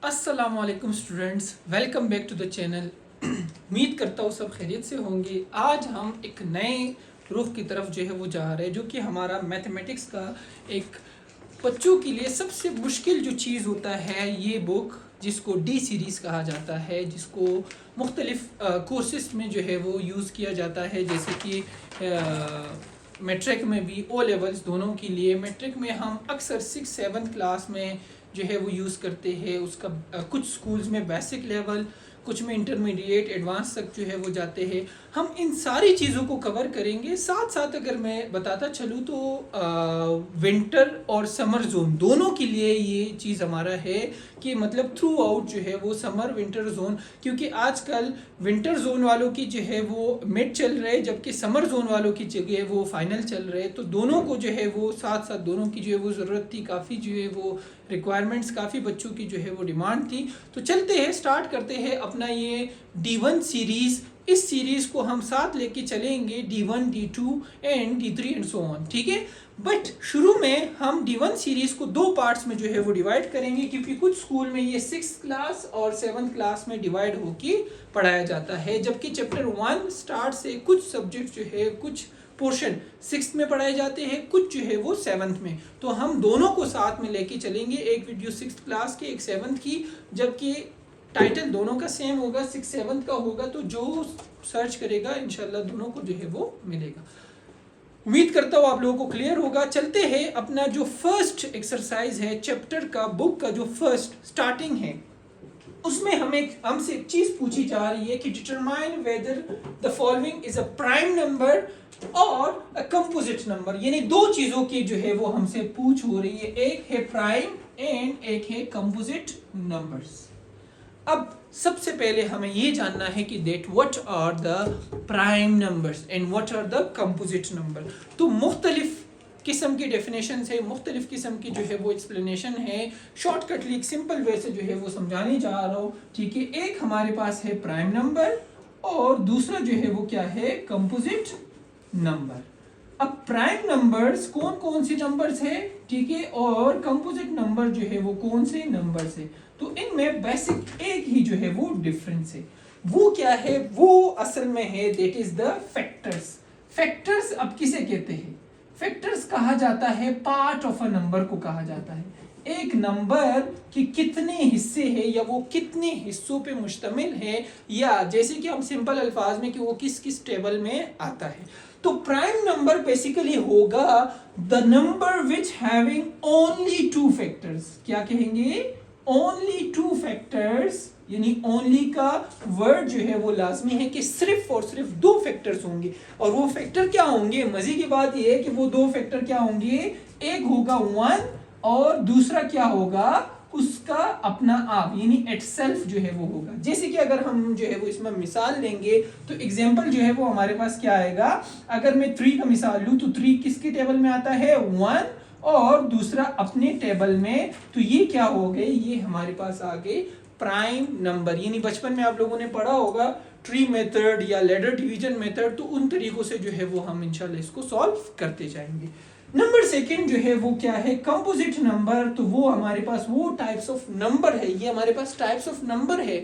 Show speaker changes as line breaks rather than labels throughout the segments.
अस्सलामुअलैकुम students, welcome back to the channel. उम्मीद करता हूँ सब खैरियत से होंगे। आज हम एक नए रुख की तरफ जो है वो जा रहे हैं, जो कि हमारा मैथमेटिक्स का एक बच्चों के लिए सबसे मुश्किल जो चीज़ होता है, ये बुक जिसको डी सीरीज़ कहा जाता है, जिसको मुख्तलिफ कोर्सेस में जो है वो यूज़ किया जाता है। जैसे कि मैट्रिक में भी, ओ लेवल्स दोनों के लिए। मैट्रिक में हम अक्सर 6-7 क्लास में जो है वो यूज़ करते हैं उसका। कुछ स्कूल्स में बेसिक लेवल, कुछ में इंटरमीडिएट, एडवांस तक जो है वो जाते हैं। हम इन सारी चीज़ों को कवर करेंगे। साथ साथ अगर मैं बताता चलूँ तो विंटर और समर जोन दोनों के लिए ये चीज़ हमारा है कि मतलब थ्रू आउट जो है वो समर विंटर जोन, क्योंकि आजकल विंटर जोन वालों की जो है वो मिड चल रहे हैं, जबकि समर जोन वालों की जगह वो फाइनल चल रहे हैं। तो दोनों को जो है वो साथ साथ दोनों की जो है वो ज़रूरत थी, काफ़ी जो है वो रिक्वायरमेंट्स, काफ़ी बच्चों की जो है वो डिमांड थी। तो चलते हैं, स्टार्ट करते हैं अपना ये D1 सीरीज़। इस सीरीज़ को हम साथ लेके चलेंगे D1, D2 and D3 and so on, ठीक है। बट शुरू में हम D1 सीरीज़ को दो पार्ट्स में जो है वो डिवाइड करेंगे, क्योंकि कुछ स्कूल में ये 6th क्लास और 7th क्लास में डिवाइड होके पढ़ाया जाता है, जबकि चैप्टर 1 स्टार्ट से कुछ सब्जेक्ट जो है, कुछ पोर्शन 6th में पढ़ाए जाते हैं, कुछ जो है वो 7th में। तो हम दोनों को साथ में लेके चलेंगे, एक वीडियो 6th क्लास की, एक 7th की, जबकि टाइटल दोनों का सेम होगा, 6-7 का होगा। तो जो सर्च करेगा इंशाल्लाह दोनों को जो है वो मिलेगा। उम्मीद करता हूँ आप लोगों को क्लियर होगा। चलते हैं, अपना जो फर्स्ट एक्सरसाइज है चैप्टर का, बुक का जो फर्स्ट स्टार्टिंग है, उसमें हमसे एक चीज पूछी जा रही है कि determine whether the following is a prime number और अ कंपोजिट नंबर। यानी दो चीजों की जो है वो हमसे पूछ हो रही है, एक है प्राइम एंड एक है कंपोजिट नंबर्स। अब सबसे पहले हमें ये जानना है कि that what are the prime numbers and what are the composite number. तो मुख्तलिफ किस्म की डेफिनेशन है, मुख्तलिफ किस्म की जो है वो एक्सप्लेनेशन है। शॉर्टकटली एक सिंपल वे से जो है वो समझाने जा रहा हूँ, ठीक है। एक हमारे पास है प्राइम नंबर और दूसरा जो है वो क्या है, कंपोजिट नंबर। अब प्राइम नंबर्स कौन कौन से नंबर्स है, ठीक है, और कंपोजिट नंबर जो है वो कौन से नंबर्स है। तो इनमें बेसिक एक ही जो है वो डिफरेंस है। वो क्या है, वो असल में है that is the factors. Factors अब किसे कहते हैं, फैक्टर्स कहा जाता है पार्ट ऑफ अ नंबर को कहा जाता है। एक नंबर के कितने हिस्से हैं या वो कितने हिस्सों पे मुश्तमिल है, या जैसे कि हम सिंपल अल्फाज में कि वो किस किस टेबल में आता है। तो प्राइम नंबर बेसिकली होगा the number which having only two factors. क्या कहेंगे, ओनली टू फैक्टर्स, यानी ओनली का वर्ड जो है वो लाजमी है कि सिर्फ और सिर्फ दो फैक्टर्स होंगे। और वो फैक्टर क्या होंगे, मजे की बात ये है कि वो दो फैक्टर क्या होंगे, एक होगा 1 और दूसरा क्या होगा, उसका अपना आप, यानी इटसेल्फ जो है वो होगा। जैसे कि अगर हम जो है वो इसमें मिसाल लेंगे तो एग्जांपल जो है वो हमारे पास क्या आएगा, अगर मैं 3 का मिसाल लूं तो 3 किसके टेबल में आता है, 1, और दूसरा अपने टेबल में। तो ये क्या हो गए, ये हमारे पास आ गए प्राइम नंबर। यानी बचपन में आप लोगों ने पढ़ा होगा ट्री मेथड या लेडर डिवीजन मेथड, तो उन तरीकों से जो है वो हम इंशाल्लाह इसको सॉल्व करते जाएंगे। नंबर सेकंड जो है वो क्या है, कंपोजिट नंबर। तो वो हमारे पास वो टाइप्स ऑफ नंबर है, ये हमारे पास टाइप्स ऑफ नंबर है।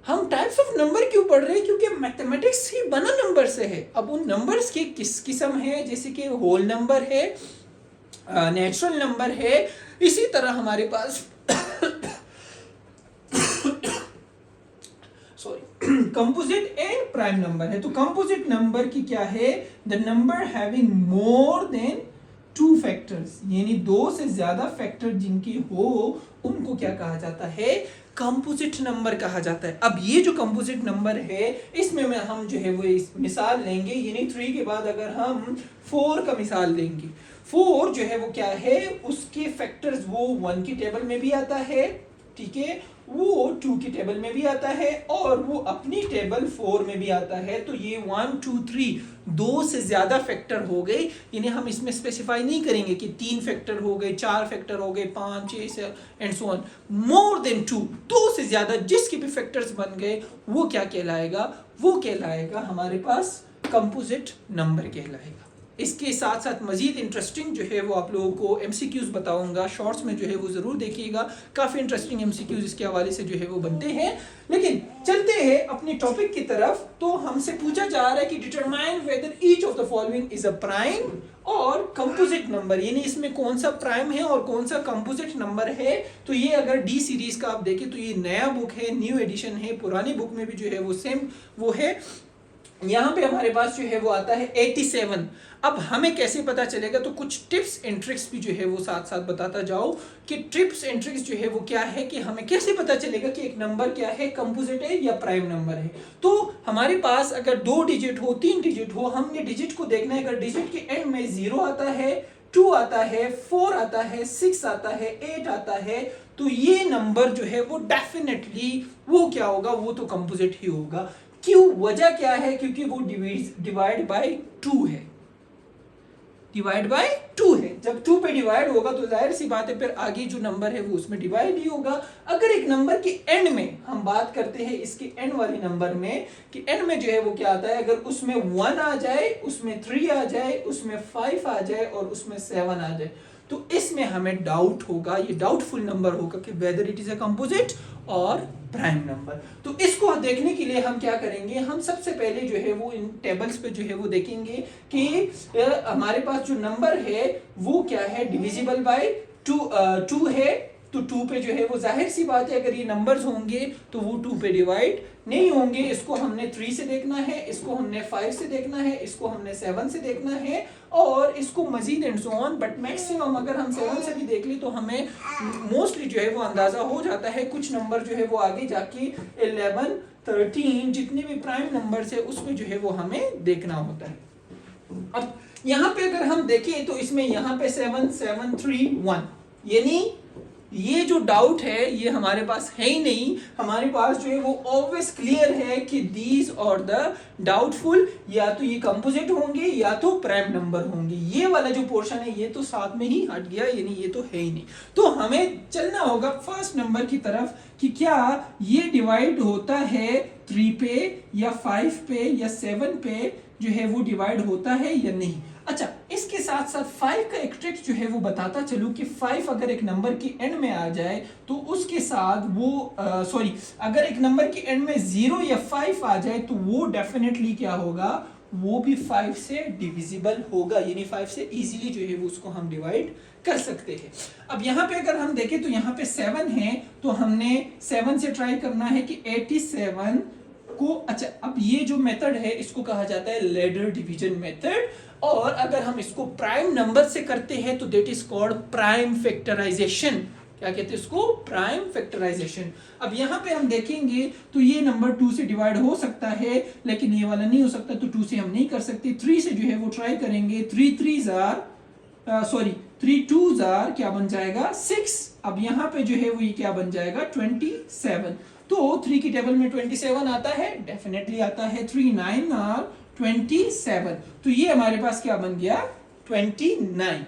हम टाइप्स ऑफ नंबर क्यों पढ़ रहे हैं, क्योंकि मैथमेटिक्स ही बना नंबर से है। अब उन नंबर्स की किस किस्म है, जैसे कि होल नंबर है, नेचुरल नंबर है, इसी तरह हमारे पास sorry composite and prime number है। तो कंपोजिट नंबर की क्या है, the number having more than 2 factors, यानी 2 से ज्यादा फैक्टर जिनकी हो उनको क्या कहा जाता है, कंपोजिट नंबर कहा जाता है। अब ये जो कंपोजिट नंबर है, इसमें में हम जो है वो इस मिसाल लेंगे, यानी 3 के बाद अगर हम 4 का मिसाल लेंगे, 4 जो है वो क्या है, उसके फैक्टर्स वो 1 की टेबल में भी आता है, ठीक है, वो 2 की टेबल में भी आता है, और वो अपनी टेबल 4 में भी आता है। तो ये 1 2 3 2 से ज्यादा फैक्टर हो गए, यानी हम इसमें स्पेसिफाई नहीं करेंगे कि 3 फैक्टर हो गए, 4 फैक्टर हो गए, 5 6 and so on. More than 2, 2 से ज्यादा जिसके भी फैक्टर्स बन गए वो क्या कहलाएगा, वो कहलाएगा हमारे पास कंपोजिट नंबर कहलाएगा। इसके साथ साथ मजीद इंटरेस्टिंग जो है वो आप लोगों को एमसीक्यूज बताऊंगा, शॉर्ट्स में जो है वो ज़रूर देखिएगा, काफ़ी इंटरेस्टिंग एमसीक्यूज इसके हवाले से जो है वो बनते हैं। लेकिन चलते हैं अपनी टॉपिक की तरफ। तो हमसे पूछा जा रहा है कि determine whether each of the following is a prime और कंपोजिट नंबर, यानी इसमें कौन सा प्राइम है और कौन सा कंपोजिट नंबर है। तो ये अगर डी सीरीज का आप देखें तो ये नया बुक है, न्यू एडिशन है, पुरानी बुक में भी जो है वो सेम वो है। यहाँ पे हमारे पास जो है वो आता है 87। अब हमें कैसे पता चलेगा, तो कुछ टिप्स एंड ट्रिक्स भी जो है वो साथ साथ बताता जाओ कि टिप्स एंड ट्रिक्स जो है वो क्या है, कि हमें कैसे पता चलेगा कि एक नंबर क्या है, कंपोजिट है या प्राइम नंबर है। तो हमारे पास अगर 2 डिजिट हो, 3 डिजिट हो, हमने डिजिट को देखना है। अगर डिजिट के एंड में 0 आता है, 2 आता है, 4 आता है, 6 आता है, 8 आता है, तो ये नंबर जो है वो डेफिनेटली वो क्या होगा, वो तो कंपोजिट ही होगा। क्यों, वजह क्या है, क्योंकि वो डिवाइड बाय 2 है, डिवाइड बाय 2 है। जब 2 पे डिवाइड होगा तो जाहिर सी बात है फिर आगे जो नंबर है वो उसमें डिवाइड ही होगा। अगर एक नंबर के एंड में हम बात करते हैं, इसके एंड वाले नंबर में, कि एंड में जो है वो क्या आता है, अगर उसमें 1 आ जाए, उसमें 3 आ जाए, उसमें 5 आ जाए और उसमें 7 आ जाए, तो इसमें हमें डाउट होगा, ये डाउटफुल नंबर होगा कि whether it is a composite और प्राइम नंबर। तो इसको देखने के लिए हम क्या करेंगे, हम सबसे पहले जो है वो इन टेबल्स पे जो है वो देखेंगे कि हमारे पास जो नंबर है वो क्या है, डिविजिबल बाय 2 है। तो 2 पे जो है वो जाहिर सी बात है अगर ये नंबर्स होंगे तो वो 2 पे डिवाइड नहीं होंगे। इसको हमने 3 से देखना है, इसको हमने 5 से देखना है, इसको हमने 7 से देखना है और इसको मजीद and so on. But maximum अगर हम 7 से भी देख ली तो हमें मोस्टली जो है वो अंदाजा हो जाता है। कुछ नंबर जो है वो आगे जाके 11, 13 जितने भी प्राइम नंबर्स है उसमें जो है वो हमें देखना होता है। अब यहाँ पे अगर हम देखें तो इसमें यहाँ पे 7, 7, 3, 1, यानी ये जो डाउट है ये हमारे पास है ही नहीं। हमारे पास जो है वो ऑब्वियस क्लियर है कि दीज और द डाउटफुल या तो ये कंपोजिट होंगे या तो प्राइम नंबर होंगे। ये वाला जो पोर्शन है ये तो साथ में ही हट गया, यानी ये तो है ही नहीं। तो हमें चलना होगा फर्स्ट नंबर की तरफ कि क्या ये डिवाइड होता है 3 पे या 5 पे या 7 पे जो है वो डिवाइड होता है या नहीं। अच्छा, इसके साथ साथ 5 का एक ट्रिक जो है वो बताता चलूं कि 5 अगर एक नंबर की एंड में आ जाए तो उसके साथ वो अगर एक नंबर की एंड में 0 या 5 आ जाए तो वो डेफिनेटली क्या होगा, वो भी 5 से डिविजिबल होगा, यानी 5 से इजीली जो है वो उसको हम डिवाइड कर सकते हैं। अब यहाँ पे अगर हम देखें तो यहाँ पे 7 है तो हमने 7 से ट्राई करना है कि 87 को, अच्छा अब ये जो मेथड है इसको कहा जाता है लैडर डिवीजन मेथड। और अगर हम इसको प्राइम नंबर से करते हैं तो that is called prime factorisation. क्या कहते हैं इसको, प्राइम फैक्टराइजेशन। अब यहाँ पे हम देखेंगे तो ये नंबर 2 से डिवाइड हो सकता है लेकिन ये वाला नहीं हो सकता, तो 2 से हम नहीं कर सकते। 3 से जो है वो ट्राई करेंगे, 3 2s आर क्या बन जाएगा 6। अब यहाँ पे जो है वो ये क्या बन जाएगा 27। तो 3 की टेबल में 27 आता है, डेफिनेटली आता है। 3 9 आर 27, तो ये हमारे पास क्या बन गया 29।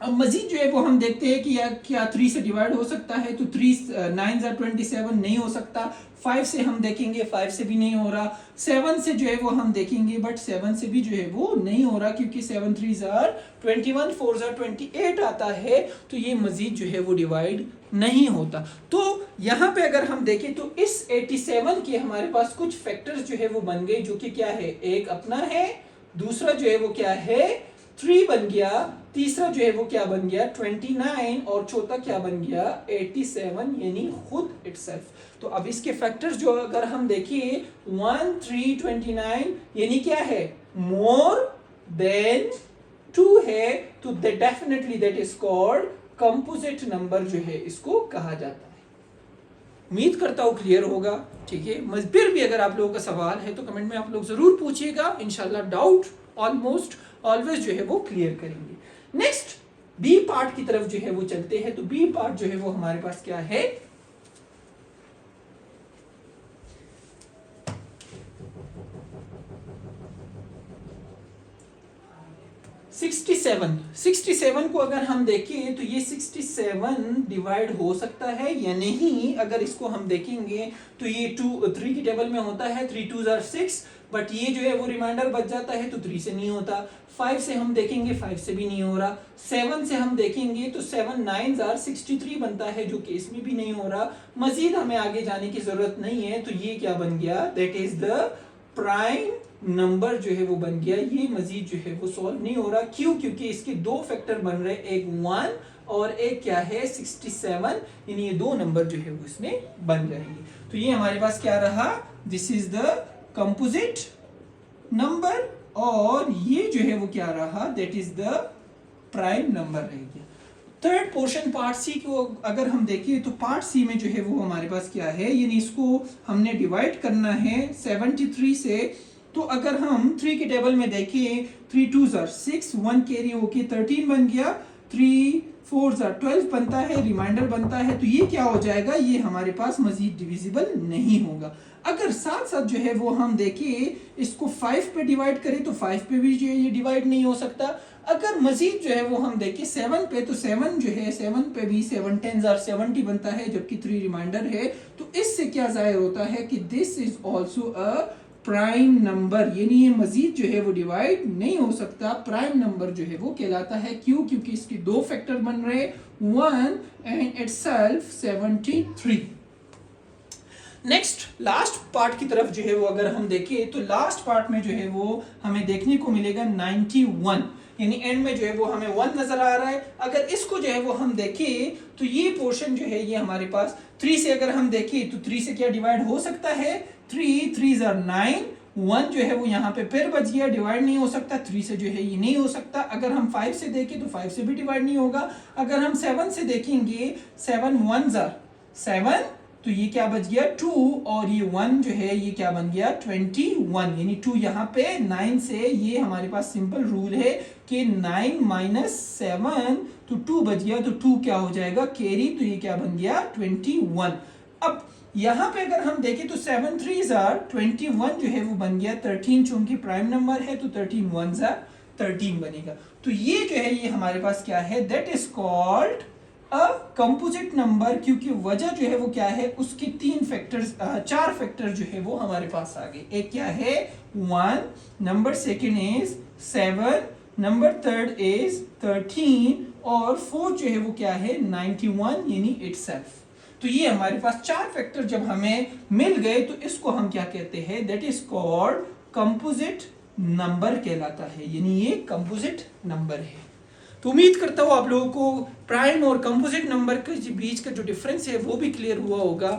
अब मजीद जो है वो हम देखते हैं कि क्या 3 से डिवाइड हो सकता है, तो 3 9 27 नहीं हो सकता। 5 से हम देखेंगे, 5 से भी नहीं हो रहा। 7 से जो है वो हम देखेंगे बट 7 से भी जो है वो नहीं हो रहा क्योंकि 7 3s आर 21, 4s आर 28 आता है, तो ये मजीद जो है वो डिवाइड नहीं होता। तो यहाँ पे अगर हम देखें तो इस 87 के हमारे पास कुछ फैक्टर्स जो है वो बन गए, जो कि क्या है, एक अपना है, दूसरा जो है वो क्या है 3 बन गया, तीसरा जो है वो क्या बन गया 29 और चौथा क्या बन गया 87, यानी खुद इटसेल्फ। तो अब इसके फैक्टर्स जो अगर हम देखिए 1 3 29 यानी क्या है मोर देन 2 है, तो definitely that is called composite number जो है इसको कहा जाता है। उम्मीद करता हूँ क्लियर होगा, ठीक है। फिर भी अगर आप लोगों का सवाल है तो कमेंट में आप लोग जरूर पूछिएगा, इंशाल्लाह डाउट ऑलमोस्ट ऑलवेज जो है वो क्लियर करेंगे। नेक्स्ट बी पार्ट की तरफ जो है वो चलते हैं। तो बी पार्ट जो है वो हमारे पास क्या है, 67 को अगर हम देखें तो ये 67 डिवाइड हो सकता है या नहीं। अगर इसको हम देखेंगे तो ये 3 की टेबल में होता है, 3 2s are 6, बट ये जो है वो रिमाइंडर बच जाता है तो 3 से नहीं होता। 5 से हम देखेंगे 5 से भी नहीं हो रहा। 7 से हम देखेंगे तो 7 9s are 63 बनता है, जो कि इसमें भी नहीं हो रहा। मजीद हमें आगे जाने की जरूरत नहीं है, तो ये क्या बन गया, that is the prime number जो है वो बन गया। ये मजीद जो है वो सॉल्व नहीं हो रहा। क्यों? क्योंकि इसके दो फैक्टर बन रहे, एक 1 और एक क्या है 67, यानी ये दो नंबर जो है वो इसमें बन जाएंगे। तो ये हमारे पास क्या रहा, this is the composite number, और ये जो है वो क्या रहा, that is the prime number रह गया। थर्ड पोर्शन पार्ट सी को अगर हम देखें तो पार्ट सी में जो है वो हमारे पास क्या है, यानी इसको हमने डिवाइड करना है 73 से। तो अगर हम 3 के टेबल में देखें, 3 2s are 6, 1 कैरी होके 13 बन गया, 3 4s are 12 बनता है, रिमाइंडर बनता है। तो ये क्या हो जाएगा, ये हमारे पास मजीद डिविजिबल नहीं होगा। अगर साथ साथ जो है वो हम देखें इसको 5 पे डिवाइड करें तो 5 पे भी जो है ये डिवाइड नहीं हो सकता। अगर मजीद जो है वो हम देखें 7 पे, तो 7 जो है 7 पे भी 7 10s are 70 बनता है, जबकि 3 रिमाइंडर है। तो इससे क्या जाहिर होता है कि this is also a prime number, यानी ये मजीद जो है वो डिवाइड नहीं हो सकता। प्राइम नंबर जो है वो कहलाता है। क्यों? क्योंकि इसके दो फैक्टर बन रहे, 1 and itself 73। Next last part की तरफ जो है वो अगर हम देखें तो लास्ट पार्ट में जो है वो हमें देखने को मिलेगा 91, यानी एंड में जो है वो हमें 1 नजर आ रहा है। अगर इसको जो है वो हम देखें तो ये पोर्शन जो है ये हमारे पास 3 से अगर हम देखें तो 3 से क्या डिवाइड हो सकता है, 3 3s are 9, 1 जो है वो यहाँ पे फिर बच गया, डिवाइड नहीं हो सकता। 3 से जो है ये नहीं हो सकता। अगर हम 5 से देखें तो 5 से भी डिवाइड नहीं होगा। अगर हम 7 से देखेंगे, 7 1s are 7, तो ये क्या बच गया 2, और ये 1 जो है ये क्या बन गया 21, यानी 2 यहाँ पे 9 से। ये हमारे पास सिंपल रूल है कि 9 माइनस 7, तो 2 बच गया, तो 2 क्या हो जाएगा कैरी, तो ये क्या बन गया 21। अब यहाँ पे अगर हम देखें तो 7 3s are 21 जो है वो बन गया 13, चूंकि प्राइम नंबर है तो 13 1s are 13 बनेगा। तो ये जो है ये हमारे पास क्या है, that is called a composite number, क्योंकि वजह जो है वो क्या है, उसके 4 फैक्टर जो है वो हमारे पास आ गए। एक क्या है 1, number second is 7, number third is 13, और फोर्थ जो है वो क्या है 91, यानी इटसेल्फ। तो ये हमारे पास 4 फैक्टर जब हमें मिल गए तो इसको हम क्या कहते हैं, that is called composite number कहलाता है, यानी ये कंपोजिट नंबर है। तो उम्मीद करता हूँ आप लोगों को प्राइम और कंपोजिट नंबर के बीच का जो डिफरेंस है वो भी क्लियर हुआ होगा।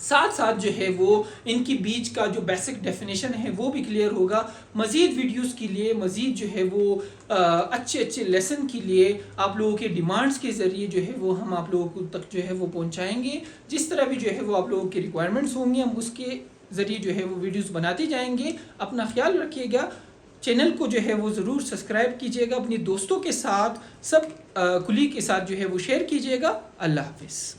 साथ साथ जो है वो इनकी बीच का जो बेसिक डेफिनेशन है वो भी क्लियर होगा। मज़ीद वीडियोस के लिए, मज़ीद जो है वो अच्छे अच्छे लेसन के लिए आप लोगों के डिमांड्स के ज़रिए जो है वो हम आप लोगों तक जो है वो पहुंचाएंगे। जिस तरह भी जो है वो आप लोगों की रिक्वायरमेंट्स होंगी हम उसके ज़रिए जो है वो वीडियोस बनाते जाएंगे। अपना ख्याल रखिएगा, चैनल को जो है वो ज़रूर सब्सक्राइब कीजिएगा, अपने दोस्तों के साथ, सब कुलीग के साथ जो है वो शेयर कीजिएगा। अल्लाह हाफिज़।